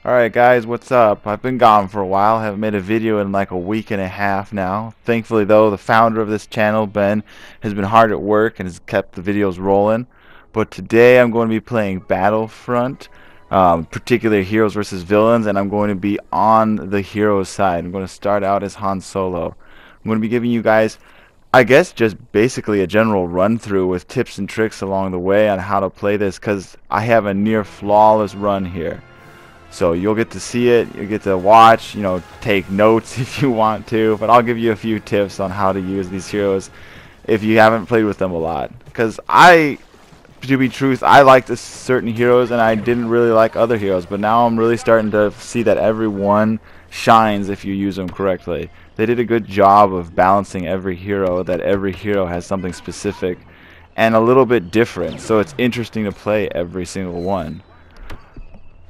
Alright guys, what's up? I've been gone for a while, haven't made a video in like a week and a half now. Thankfully though, the founder of this channel, Ben, has been hard at work and has kept the videos rolling. But today I'm going to be playing Battlefront, particularly heroes versus villains, and I'm going to be on the heroes side. I'm going to start out as Han Solo. I'm going to be giving you guys, I guess, just basically a general run through with tips and tricks along the way on how to play this, because I have a near flawless run here. So you'll get to see it, you'll get to watch, take notes if you want to, but I'll give you a few tips on how to use these heroes if you haven't played with them a lot. Because to be truth, I liked certain heroes and I didn't really like other heroes, but now I'm really starting to see that everyone shines if you use them correctly. They did a good job of balancing every hero, that every hero has something specific and a little bit different, so it's interesting to play every single one.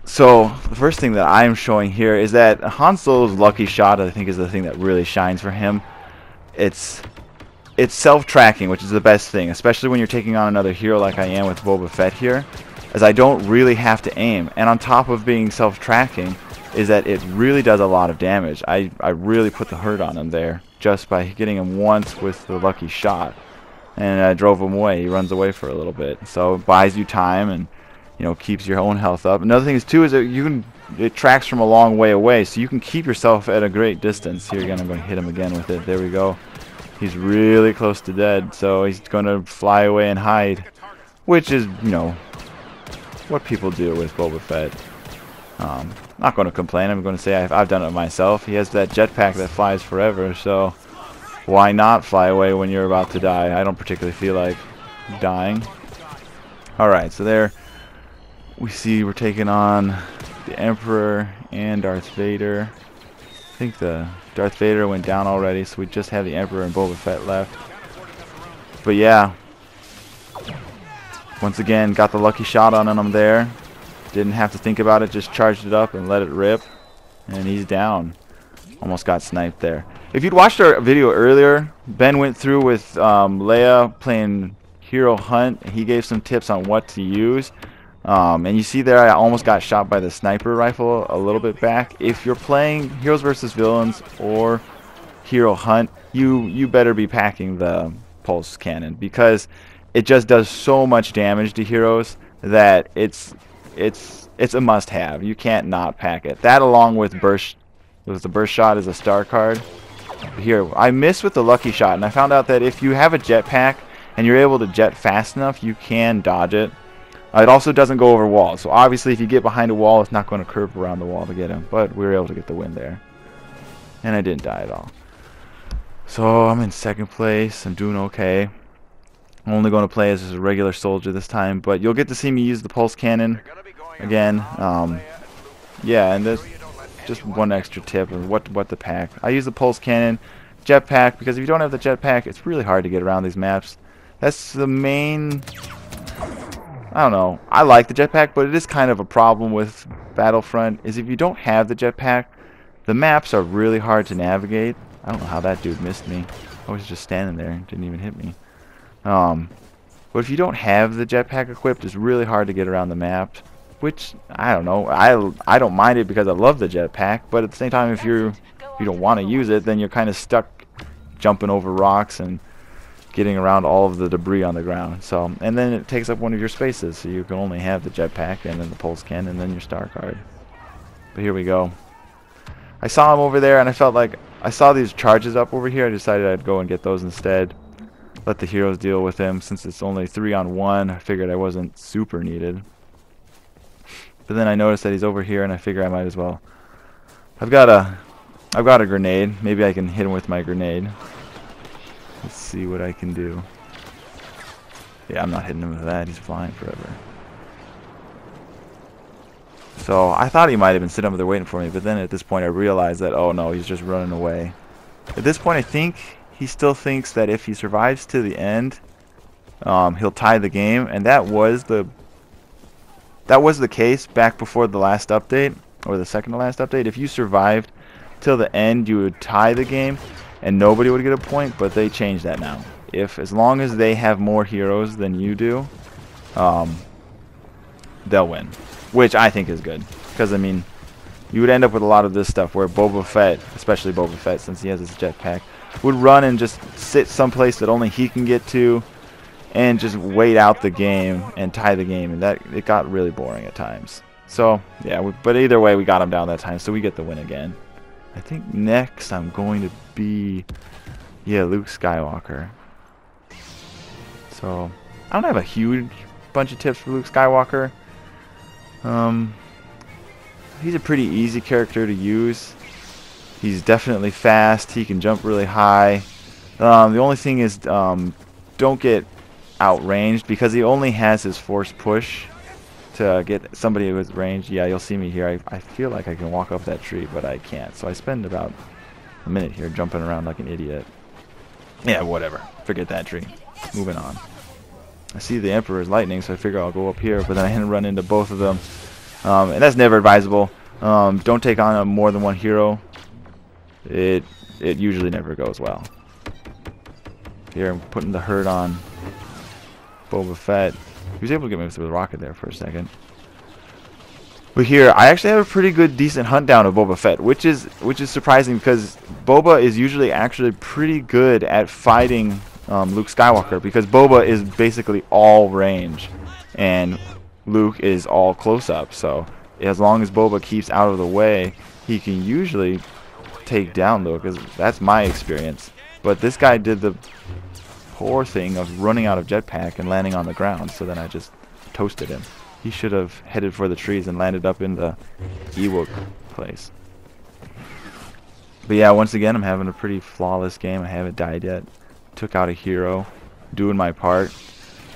So the first thing that I'm showing here is that Han Solo's lucky shot, I think, is the thing that really shines for him. It's self-tracking, which is the best thing, especially when you're taking on another hero like I am with Boba Fett here, as I don't really have to aim. And on top of being self-tracking is that it really does a lot of damage. I really put the hurt on him there just by getting him once with the lucky shot, and I drove him away. He runs away for a little bit, so it buys you time and keeps your own health up. Another thing is too is that it tracks from a long way away, so you can keep yourself at a great distance. Here again, I'm going to hit him again with it. There we go. He's really close to dead, so he's going to fly away and hide, which is what people do with Boba Fett. Not going to complain. I'm going to say I've done it myself. He has that jetpack that flies forever, so why not fly away when you're about to die? I don't particularly feel like dying. Alright, so there we see we're taking on the Emperor and Darth Vader. I think the Darth Vader went down already, so we just have the Emperor and Boba Fett left. But yeah, once again, got the lucky shot on him there. Didn't have to think about it, just charged it up and let it rip. And he's down. Almost got sniped there. If you'd watched our video earlier, Ben went through with Leia playing Hero Hunt. He gave some tips on what to use. And you see there I almost got shot by the sniper rifle a little bit back. If you're playing Heroes versus Villains or Hero Hunt, you better be packing the pulse cannon, because it just does so much damage to heroes that it's a must-have. You can't not pack it. That, along with the burst shot, is a star card. Here, I missed with the lucky shot, and I found out that if you have a jetpack and you're able to jet fast enough, you can dodge it. It also doesn't go over walls, so obviously if you get behind a wall, it's not going to curve around the wall to get him, but we were able to get the win there. And I didn't die at all. So I'm in second place. I'm doing okay. I'm only going to play as a regular soldier this time, but you'll get to see me use the pulse cannon again. Yeah, and there's just one extra tip of what to pack. I use the pulse cannon, jetpack, because if you don't have the jetpack, it's really hard to get around these maps. That's the main... I don't know. I like the jetpack, but it is kind of a problem with Battlefront, is if you don't have the jetpack, the maps are really hard to navigate. I don't know how that dude missed me. I was just standing there and didn't even hit me. But if you don't have the jetpack equipped, it's really hard to get around the map, which, I don't know. I don't mind it because I love the jetpack, but at the same time, if you don't want to use it, then you're kind of stuck jumping over rocks and getting around all of the debris on the ground. So, and then it takes up one of your spaces, so you can only have the jetpack and then the pulse cannon and then your star card. But here we go. I saw him over there and I felt like I saw these charges up over here. I decided I'd go and get those instead. Let the heroes deal with him. Since it's only 3-on-1, I figured I wasn't super needed. But then I noticed that he's over here and I figure I might as well. I've got a grenade. Maybe I can hit him with my grenade. Let's see what I can do. Yeah, I'm not hitting him with that. He's flying forever. So I thought he might have been sitting over there waiting for me, but then at this point I realized that, oh no, he's just running away. At this point I think he still thinks that if he survives to the end, he'll tie the game, and that was the case back before the last update, or the second to last update. If you survived till the end, you would tie the game and nobody would get a point, but they changed that now. As long as they have more heroes than you do, they'll win, which I think is good, because I mean, you would end up with a lot of this stuff where Boba Fett, especially Boba Fett since he has his jetpack, would run and just sit someplace that only he can get to and just wait out the game and tie the game, and that it got really boring at times. So yeah, but either way we got him down that time, so we get the win again. I think next I'm going to be, yeah, Luke Skywalker. So I don't have a huge bunch of tips for Luke Skywalker. He's a pretty easy character to use. He's definitely fast. He can jump really high. The only thing is, don't get outranged because he only has his force push to get somebody with range. Yeah, you'll see me here. I feel like I can walk up that tree, but I can't. So I spend about a minute here jumping around like an idiot. Yeah, whatever. Forget that tree. Moving on. I see the Emperor's lightning, so I figure I'll go up here, but then I run into both of them. And that's never advisable. Don't take on more than one hero. It usually never goes well. Here I'm putting the hurt on Boba Fett. He was able to get me with a rocket there for a second. But here I actually have a pretty good decent hunt down of Boba Fett, which is surprising because Boba is usually actually pretty good at fighting Luke Skywalker, because Boba is basically all range and Luke is all close up. So as long as Boba keeps out of the way, he can usually take down Luke. That's my experience. But this guy did the poor thing of running out of jetpack and landing on the ground, so then I just toasted him. He should have headed for the trees and landed up in the Ewok place. But yeah, once again, I'm having a pretty flawless game. I haven't died yet. Took out a hero, doing my part.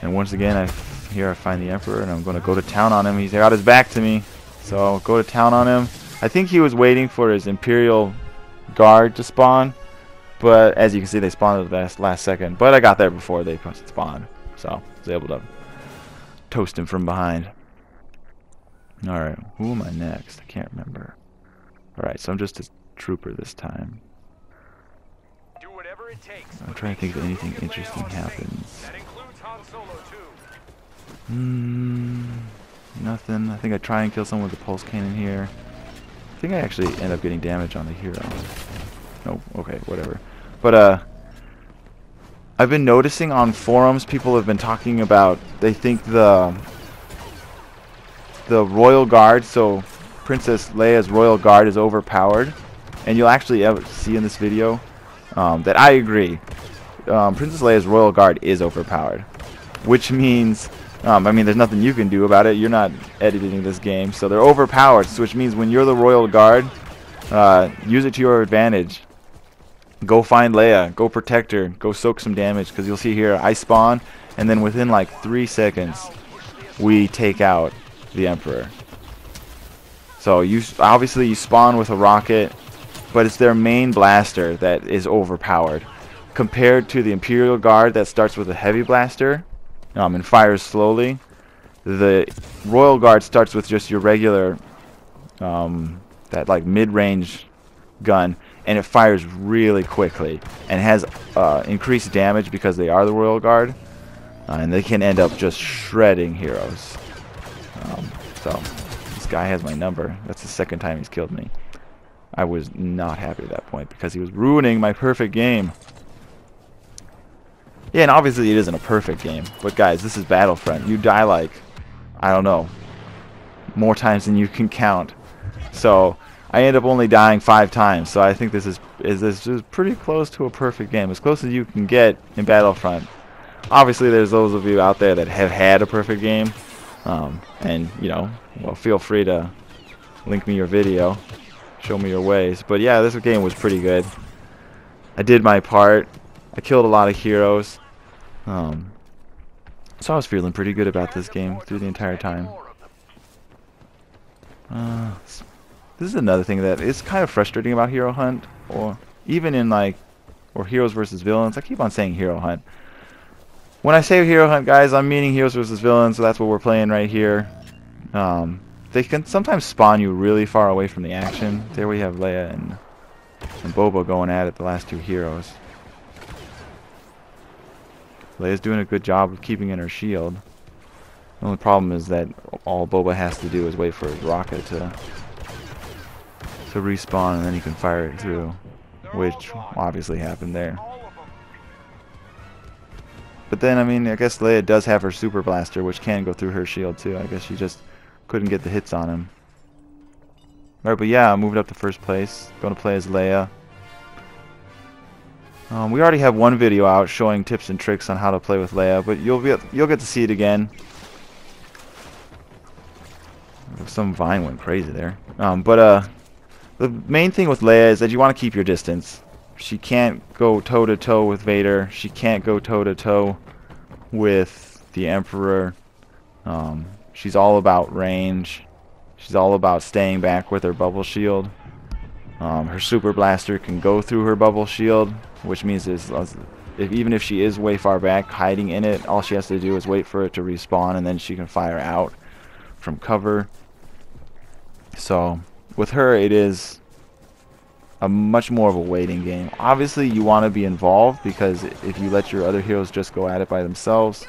And once again, here I find the Emperor, and I'm going to go to town on him. He's got his back to me, so I'll go to town on him. I think he was waiting for his Imperial Guard to spawn, but as you can see, they spawned at the last second. But I got there before they spawned, so I was able to toast him from behind. Alright, who am I next? I can't remember. Alright, so I'm just a trooper this time. Do whatever it takes. I'm trying to think if anything interesting happens. That includes Han Solo too. Nothing. I think I try and kill someone with a pulse cannon here. I think I actually end up getting damage on the hero. No, okay, whatever. But I've been noticing on forums, people have been talking about, they think the Royal Guard, so Princess Leia's Royal Guard, is overpowered. And you'll actually see in this video that I agree. Princess Leia's Royal Guard is overpowered, which means, I mean, there's nothing you can do about it. You're not editing this game, so they're overpowered, which means when you're the Royal Guard, use it to your advantage. Go find Leia, go protect her, go soak some damage, because you'll see here, I spawn, and then within like 3 seconds, we take out the Emperor. So obviously you spawn with a rocket, but it's their main blaster that is overpowered, compared to the Imperial Guard that starts with a heavy blaster and fires slowly. The Royal Guard starts with just your regular that like mid-range gun, and it fires really quickly and has increased damage because they are the Royal Guard, and they can end up just shredding heroes. So this guy has my number. That's the second time he's killed me. I was not happy at that point because he was ruining my perfect game. Yeah, and obviously it isn't a perfect game, but guys, this is Battlefront. You die like, I don't know, more times than you can count. So I end up only dying 5 times. So I think this is pretty close to a perfect game, as close as you can get in Battlefront. Obviously, there's those of you out there that have had a perfect game, and you know, well, feel free to link me your video, show me your ways. But yeah, this game was pretty good. I did my part. I killed a lot of heroes. So I was feeling pretty good about this game through the entire time. This is another thing that is kind of frustrating about Hero Hunt, or even in like, or Heroes versus Villains. I keep on saying Hero Hunt. When I say Hero Hunt, guys, I'm meaning Heroes versus Villains, so that's what we're playing right here. They can sometimes spawn you really far away from the action. There we have Leia and Boba going at it, the last 2 heroes. Leia's doing a good job of keeping in her shield. The only problem is that all Boba has to do is wait for his rocket to to respawn, and then you can fire it through, which obviously happened there. But then, I mean, I guess Leia does have her super blaster, which can go through her shield too. I guess she just couldn't get the hits on him. Alright, but yeah, I moved up to first place. Going to play as Leia. We already have one video out showing tips and tricks on how to play with Leia, but you'll get to see it again. Some vine went crazy there. The main thing with Leia is that you want to keep your distance. She can't go toe-to-toe with Vader. She can't go toe-to-toe with the Emperor. She's all about range. She's all about staying back with her bubble shield. Her super blaster can go through her bubble shield, which means even if she is way far back, hiding in it, all she has to do is wait for it to respawn, and then she can fire out from cover. So with her, it is a much more of a waiting game. Obviously, you want to be involved, because if you let your other heroes just go at it by themselves,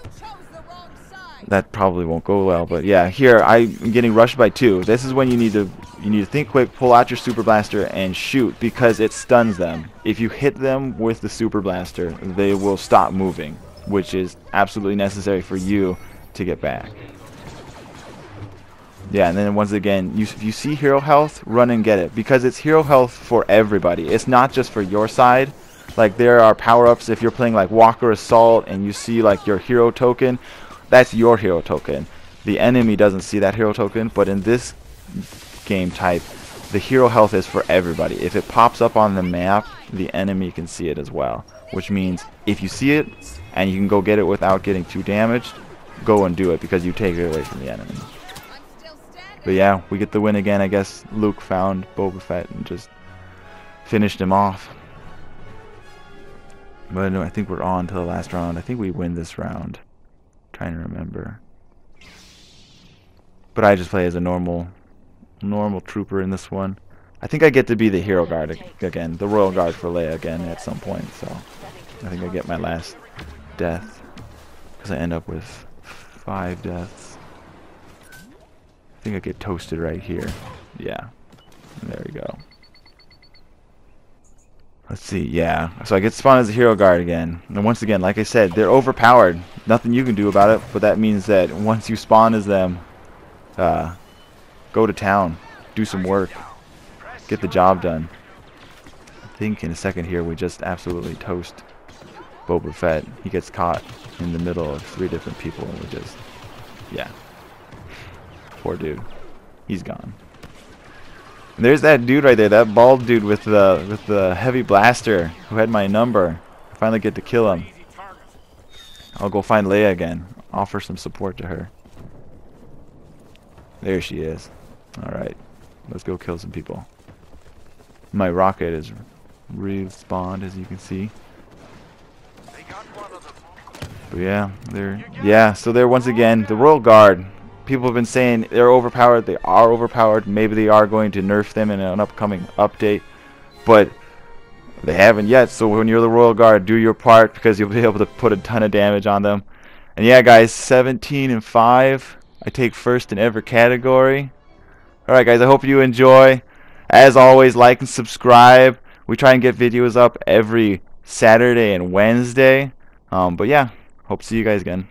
that probably won't go well. But yeah, here I'm getting rushed by 2. This is when you need to think quick, pull out your super blaster and shoot, because it stuns them. If you hit them with the super blaster, they will stop moving, which is absolutely necessary for you to get back. Yeah, and then once again, if you see hero health, run and get it, because it's hero health for everybody. It's not just for your side. Like, there are power-ups if you're playing like Walker Assault and you see like your hero token. That's your hero token. The enemy doesn't see that hero token, but in this game type, the hero health is for everybody. If it pops up on the map, the enemy can see it as well, which means if you see it and you can go get it without getting too damaged, go and do it, because you take it away from the enemy. But yeah, we get the win again. I guess Luke found Boba Fett and just finished him off. But no, I think we're on to the last round. I think we win this round. Trying to remember. But I just play as a normal trooper in this one. I think I get to be the hero guard again, the royal guard for Leia again at some point. So I think I get my last death, because I end up with 5 deaths. I think I get toasted right here. Yeah, there we go. Let's see, yeah. So I get spawned as a hero guard again. And once again, like I said, they're overpowered. Nothing you can do about it, but that means that once you spawn as them, go to town, do some work, get the job done. I think in a second here we just absolutely toast Boba Fett. He gets caught in the middle of 3 different people, and we just, yeah. Poor dude. He's gone. And there's that dude right there, that bald dude with the heavy blaster who had my number. I finally get to kill him. I'll go find Leia again. Offer some support to her. There she is. Alright. Let's go kill some people. My rocket is respawned, as you can see. But yeah, so they're once again the Royal Guard. People have been saying they're overpowered. They are overpowered. Maybe they are going to nerf them in an upcoming update, but they haven't yet. So when you're the Royal Guard, do your part, because you'll be able to put a ton of damage on them. And yeah, guys, 17-5. I take first in every category. Alright, guys, I hope you enjoy. As always, like and subscribe. We try and get videos up every Saturday and Wednesday. But yeah, hope to see you guys again.